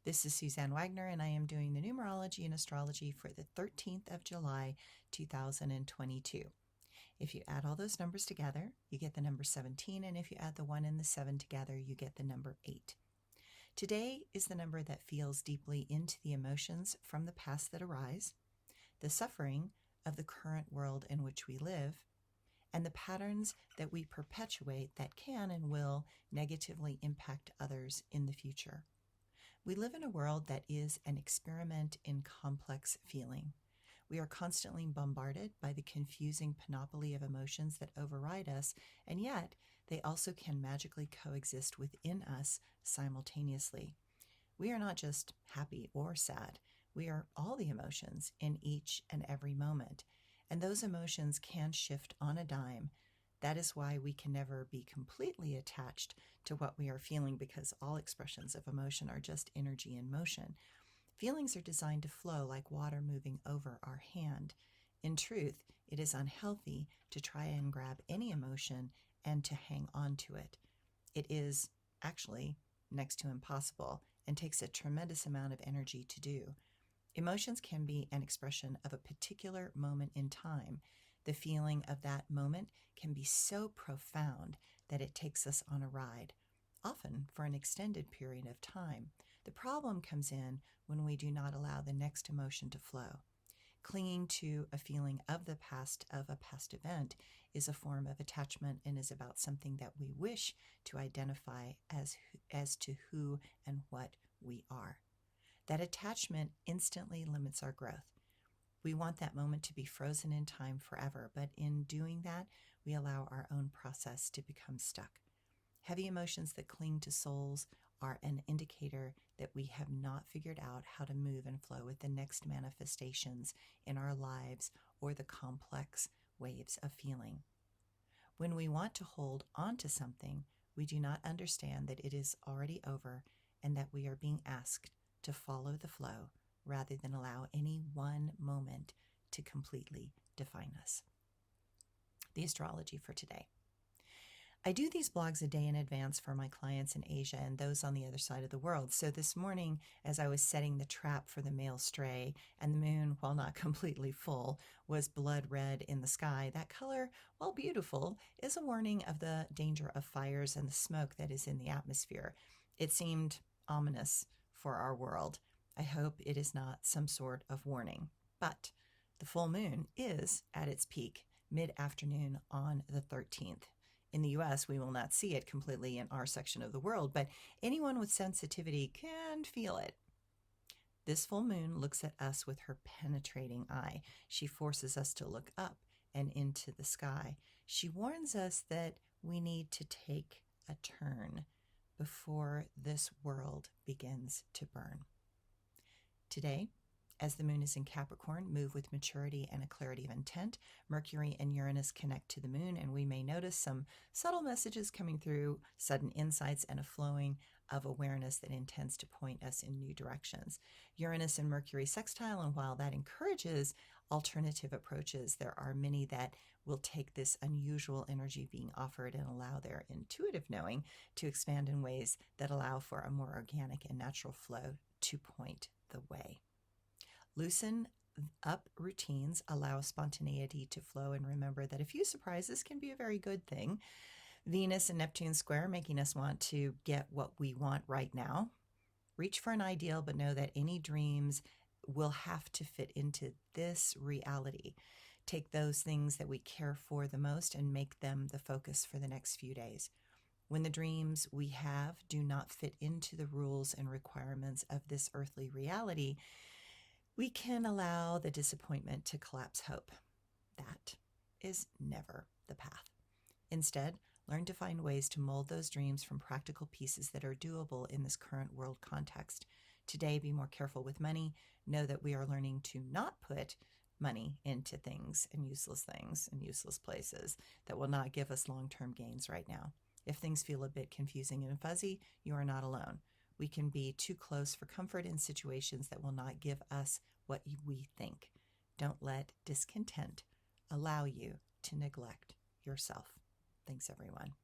This is Suzanne Wagner, and I am doing the Numerology and Astrology for the 13th of July, 2022. If you add all those numbers together, you get the number 17, and if you add the 1 and the 7 together, you get the number 8. Today is the number that feels deeply into the emotions from the past that arise, the suffering of the current world in which we live, and the patterns that we perpetuate that can and will negatively impact others in the future. We live in a world that is an experiment in complex feeling. We are constantly bombarded by the confusing panoply of emotions that override us, and yet they also can magically coexist within us simultaneously. We are not just happy or sad. We are all the emotions in each and every moment, and those emotions can shift on a dime. That is why we can never be completely attached to what we are feeling, because all expressions of emotion are just energy in motion. Feelings are designed to flow like water moving over our hand. In truth, it is unhealthy to try and grab any emotion and to hang on to it. It is actually next to impossible and takes a tremendous amount of energy to do. Emotions can be an expression of a particular moment in time. The feeling of that moment can be so profound that it takes us on a ride, often for an extended period of time. The problem comes in when we do not allow the next emotion to flow. Clinging to a feeling of the past, of a past event, is a form of attachment and is about something that we wish to identify as to who and what we are. That attachment instantly limits our growth. We want that moment to be frozen in time forever, but in doing that, we allow our own process to become stuck. Heavy emotions that cling to souls are an indicator that we have not figured out how to move and flow with the next manifestations in our lives or the complex waves of feeling. When we want to hold on to something, we do not understand that it is already over and that we are being asked to follow the flow rather than allow any one moment to completely define us. The astrology for today. I do these blogs a day in advance for my clients in Asia and those on the other side of the world. So this morning, as I was setting the trap for the male stray and the moon, while not completely full, was blood red in the sky, that color, while beautiful, is a warning of the danger of fires and the smoke that is in the atmosphere. It seemed ominous for our world. I hope it is not some sort of warning. But the full moon is at its peak mid-afternoon on the 13th. In the US, we will not see it completely in our section of the world, but anyone with sensitivity can feel it. This full moon looks at us with her penetrating eye. She forces us to look up and into the sky. She warns us that we need to take a turn before this world begins to burn. Today, as the moon is in Capricorn, move with maturity and a clarity of intent. Mercury and Uranus connect to the moon, and we may notice some subtle messages coming through, sudden insights, and a flowing of awareness that intends to point us in new directions. Uranus and Mercury sextile, and while that encourages alternative approaches, there are many that will take this unusual energy being offered and allow their intuitive knowing to expand in ways that allow for a more organic and natural flow to point the way. Loosen up routines, allow spontaneity to flow, and remember that a few surprises can be a very good thing. Venus and Neptune square, making us want to get what we want right now. Reach for an ideal, but know that any dreams will have to fit into this reality. Take those things that we care for the most and make them the focus for the next few days. When the dreams we have do not fit into the rules and requirements of this earthly reality, we can allow the disappointment to collapse hope. That is never the path. Instead, learn to find ways to mold those dreams from practical pieces that are doable in this current world context. Today, be more careful with money. Know that we are learning to not put money into things and useless places that will not give us long-term gains right now. If things feel a bit confusing and fuzzy, you are not alone. We can be too close for comfort in situations that will not give us what we think. Don't let discontent allow you to neglect yourself. Thanks, everyone.